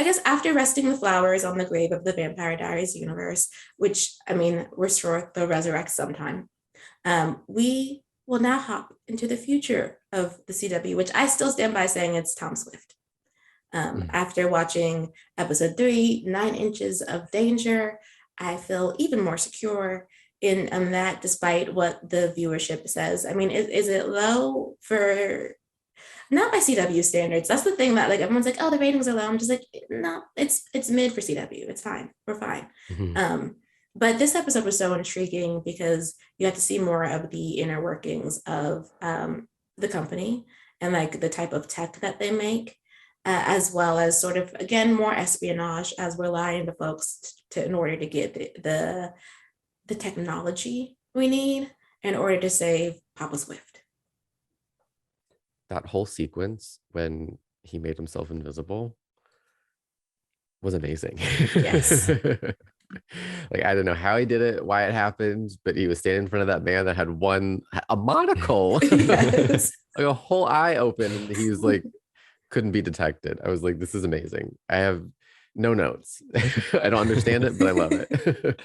guess after resting the flowers on the grave of the Vampire Diaries universe, which I mean, we're sure they'll resurrect sometime, we will now hop into the future of the CW, which I still stand by saying it's Tom Swift. After watching episode 3, 9 Inches of Danger, I feel even more secure in that, despite what the viewership says. I mean, is it low for not by CW standards? That's the thing that like everyone's like, oh, the ratings are low. I'm just like, no, it's mid for CW. It's fine. We're fine. Mhm. But this episode was so intriguing because you got to see more of the inner workings of the company and like the type of tech that they make, as well as sort of again more espionage as we're lying to folks in order to get the technology we need in order to save Papa Swift. That whole sequence when he made himself invisible was amazing. Yes. Like, I don't know how he did it, why it happened, but he was standing in front of that man that had a monocle, Yes. like a whole eye open, and he was like, couldn't be detected. I was like, this is amazing. I have no notes. I don't understand it, but I love it.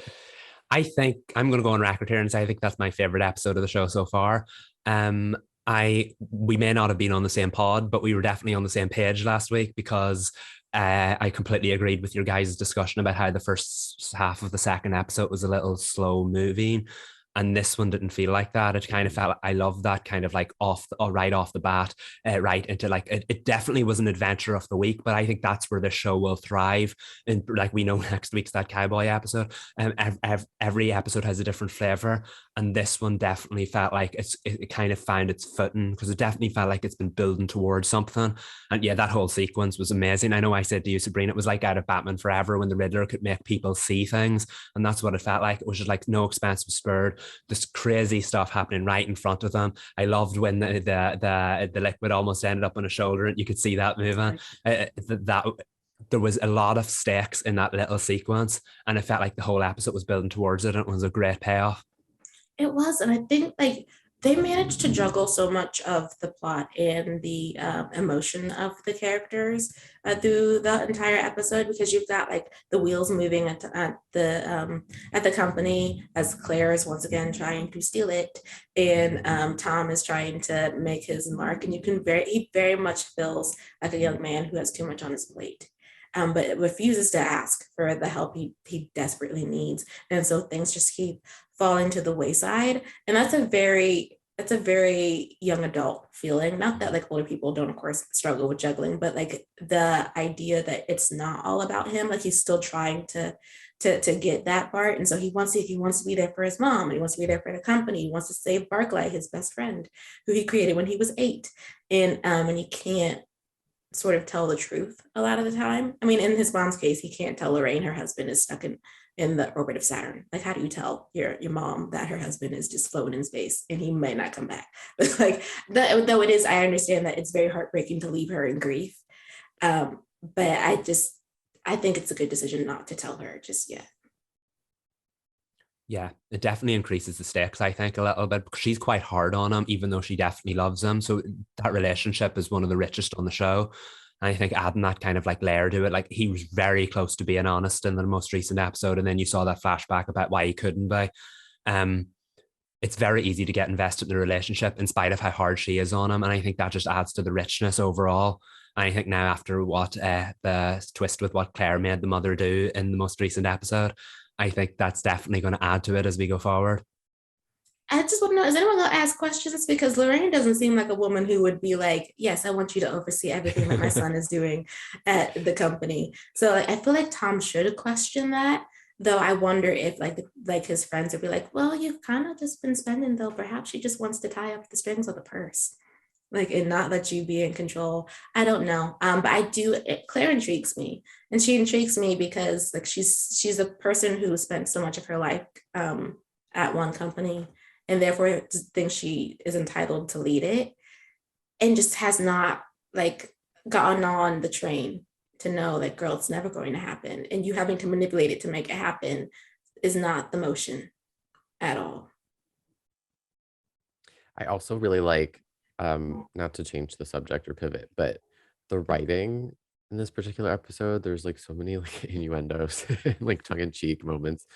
I think I'm going to go on record here and say I think that's my favorite episode of the show so far. Um, we may not have been on the same pod, but we were definitely on the same page last week because I completely agreed with your guys' discussion about how the first half of the second episode was a little slow moving. And this one didn't feel like that. It kind of felt, I love that kind of like right off the bat, right into like, it definitely was an adventure of the week, but I think that's where the show will thrive. And like we know next week's that cowboy episode, and every episode has a different flavor. And this one definitely felt like it kind of found its footing because it definitely felt like it's been building towards something. And yeah, that whole sequence was amazing. I know I said to you, Sabrina, it was like out of Batman Forever when the Riddler could make people see things. And that's what it felt like. It was just like no expense was spared. This crazy stuff happening right in front of them. I loved when the liquid almost ended up on his shoulder and you could see that moving. That there was a lot of stakes in that little sequence, and it felt like the whole episode was building towards it. And it was a great payoff. It was, and I think like they managed to juggle so much of the plot and the emotion of the characters through the entire episode, because you've got like the wheels moving at the company as Claire is once again trying to steal it, and Tom is trying to make his mark, and he very much feels like a young man who has too much on his plate. But refuses to ask for the help he desperately needs. And so things just keep falling to the wayside. And that's a very young adult feeling. Not that like older people don't, of course, struggle with juggling, but like the idea that it's not all about him. Like he's still trying to get that part. And so he wants to be there for his mom. He wants to be there for the company. He wants to save Barclay, his best friend, who he created when he was 8. And he can't sort of tell the truth a lot of the time. I mean, in his mom's case, he can't tell Lorraine her husband is stuck in the orbit of Saturn. Like, how do you tell your mom that her husband is just floating in space and he might not come back? But like, though it is, I understand that it's very heartbreaking to leave her in grief. But I think it's a good decision not to tell her just yet. Yeah, it definitely increases the stakes, I think, a little bit because she's quite hard on him, even though she definitely loves him. So that relationship is one of the richest on the show. And I think adding that kind of like layer to it, like he was very close to being honest in the most recent episode. And then you saw that flashback about why he couldn't be. It's very easy to get invested in the relationship in spite of how hard she is on him. And I think that just adds to the richness overall. And I think now after what the twist with what Claire made the mother do in the most recent episode, I think that's definitely going to add to it as we go forward. I just want to know, is anyone going to ask questions? Because Lorraine doesn't seem like a woman who would be like, yes, I want you to oversee everything that my son is doing at the company. So like, I feel like Tom should question that. Though I wonder if like his friends would be like, well, you've kind of just been spending, though. Perhaps she just wants to tie up the strings of the purse, like, and not let you be in control. I don't know. But Claire intrigues me. And she intrigues me because like she's a person who spent so much of her life at one company and therefore thinks she is entitled to lead it, and just has not like gotten on the train to know that, girl, it's never going to happen. And you having to manipulate it to make it happen is not the motion at all. I also really like, not to change the subject or pivot, but the writing in this particular episode. There's like so many like innuendos and like tongue-in-cheek moments.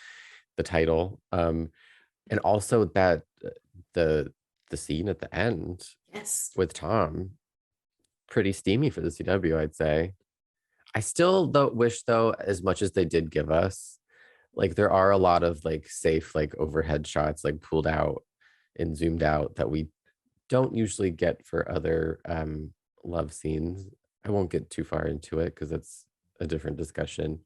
The title, and also that the scene at the end Yes. with Tom, pretty steamy for the CW, I'd say. I still though wish though, as much as they did give us, like there are a lot of like safe like overhead shots like pulled out and zoomed out that we don't usually get for other love scenes. I won't get too far into it because that's a different discussion,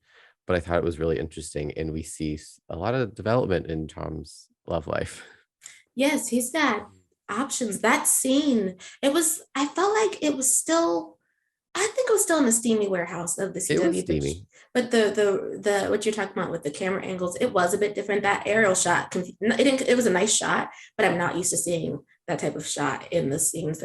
but I thought it was really interesting, and we see a lot of development in Tom's love life. Yes, he's got options. That scene, I felt like it was still, I think it was still in the steamy warehouse of the It was CW, steamy. but the what you're talking about with the camera angles, it was a bit different. That aerial shot, it was a nice shot, but I'm not used to seeing that type of shot in the scenes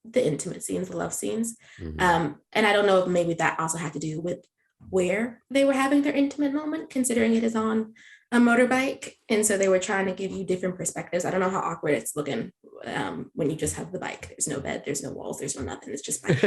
the intimate scenes, the love scenes. And I don't know if maybe that also had to do with where they were having their intimate moment, considering it is on a motorbike. And so they were trying to give you different perspectives. I don't know how awkward it's looking when you just have the bike. There's no bed, there's no walls, there's no nothing. It's just bike.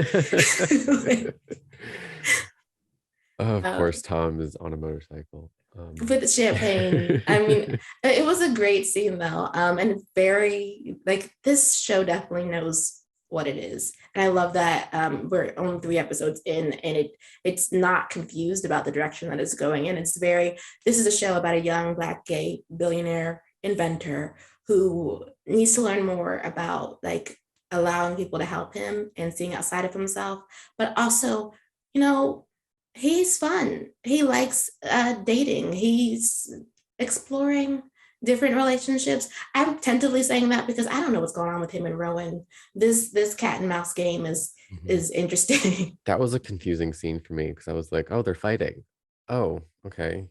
Of course, Tom is on a motorcycle. With the champagne. I mean, it was a great scene though. And very, like, this show definitely knows what it is. And I love that we're only 3 episodes in, and it's not confused about the direction that it's going in. This is a show about a young Black gay billionaire inventor who needs to learn more about like allowing people to help him and seeing outside of himself, but also, he's fun. He likes dating. He's exploring different relationships. I'm tentatively saying that because I don't know what's going on with him and Rowan. This cat and mouse game is interesting. That was a confusing scene for me because I was like, oh, they're fighting. Oh, okay.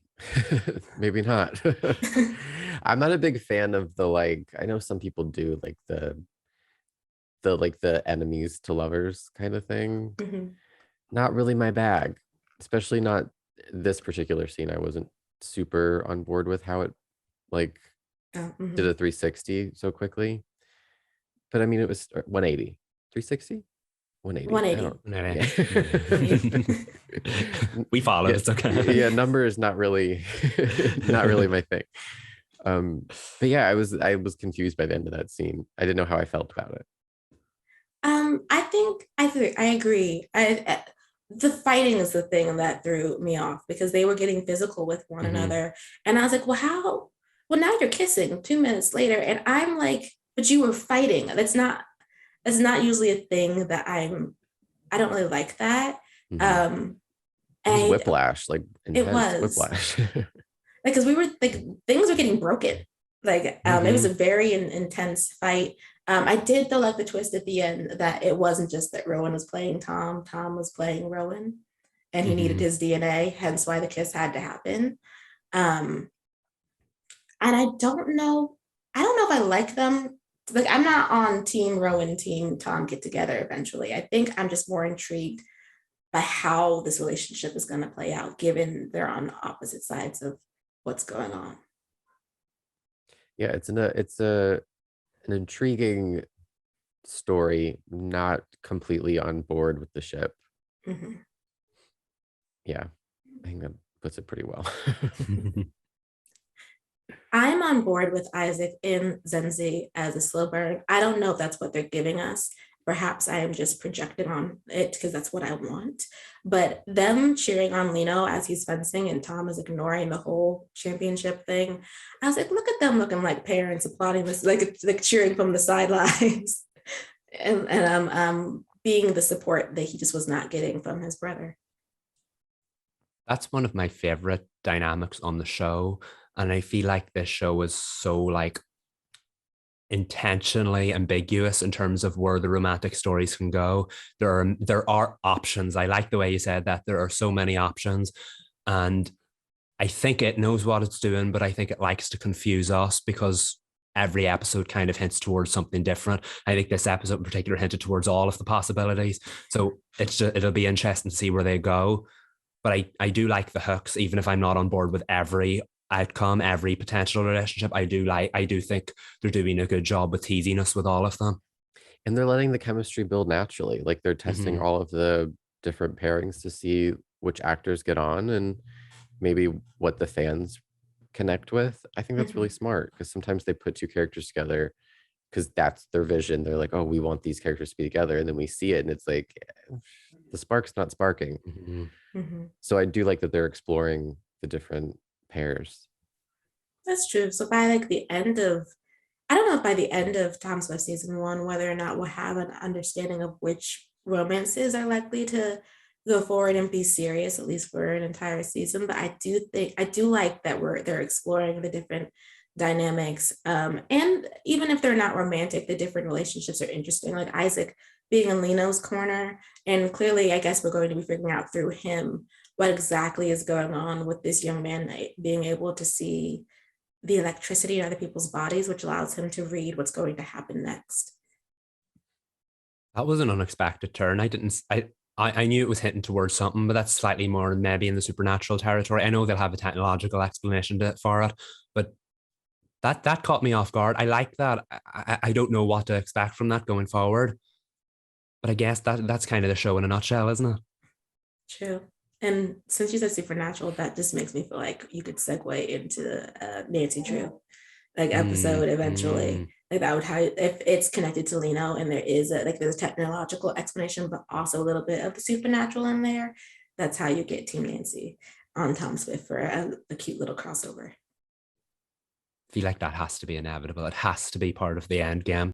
Maybe not. I'm not a big fan of the like, I know some people do like the enemies to lovers kind of thing. Not really my bag, especially not this particular scene. I wasn't super on board with how it like did a 360 so quickly. But I mean, it was 180. 360? 180. We follow. It's okay. Yeah, number is not really my thing. But yeah, I was confused by the end of that scene. I didn't know how I felt about it. I agree. The fighting is the thing that threw me off because they were getting physical with one another. And I was like, well, now you're kissing 2 minutes later. And I'm like, but you were fighting. That's not usually a thing that I don't really like that. It was whiplash, like intense it was whiplash. because we were like, things were getting broken. Like, it was a very intense fight. I did though like the twist at the end that it wasn't just that Rowan was playing Tom was playing Rowan, and he needed his DNA, hence why the kiss had to happen. And I don't know if I like them. Like, I'm not on team Rowan, team Tom get together eventually. I think I'm just more intrigued by how this relationship is going to play out, given they're on opposite sides of what's going on. Yeah, it's an intriguing story, not completely on board with the ship. Yeah, I think that puts it pretty well. I'm on board with Isaac and Zenzi as a slow burn. I don't know if that's what they're giving us. Perhaps I am just projecting on it because that's what I want. But them cheering on Lino as he's fencing and Tom is ignoring the whole championship thing, I was like, look at them looking like parents applauding this, like cheering from the sidelines, and being the support that he just was not getting from his brother. That's one of my favorite dynamics on the show. And I feel like this show is so like intentionally ambiguous in terms of where the romantic stories can go. There are options. I like the way you said that there are so many options, and I think it knows what it's doing, but I think it likes to confuse us because every episode kind of hints towards something different. I think this episode in particular hinted towards all of the possibilities. So it'll be interesting to see where they go. But I do like the hooks, even if I'm not on board with every outcome, every potential relationship. I do think they're doing a good job with teasing us with all of them. And they're letting the chemistry build naturally. Like they're testing all of the different pairings to see which actors get on and maybe what the fans connect with. I think that's really smart because sometimes they put two characters together because that's their vision. They're like, oh, we want these characters to be together. And then we see it and it's like, the spark's not sparking. So I do like that they're exploring the different pairs. That's true. So by like the end of, I don't know if by the end of Tom Swift season one, whether or not we'll have an understanding of which romances are likely to go forward and be serious, at least for an entire season. But I do like that they're exploring the different dynamics. And even if they're not romantic, the different relationships are interesting. Like Isaac being in Leno's corner. And clearly, I guess we're going to be figuring out through him what exactly is going on with this young man being able to see the electricity in other people's bodies, which allows him to read what's going to happen next. That was an unexpected turn. I knew it was hitting towards something, but that's slightly more maybe in the supernatural territory. I know they'll have a technological explanation for it, but that caught me off guard. I like that. I don't know what to expect from that going forward, but I guess that's kind of the show in a nutshell, isn't it? True. And since you said supernatural, that just makes me feel like you could segue into Nancy Drew, like episode eventually. Like that would have, if it's connected to Leno and there's a technological explanation, but also a little bit of the supernatural in there. That's how you get Team Nancy on Tom Swift for a cute little crossover. I feel like that has to be inevitable. It has to be part of the end game.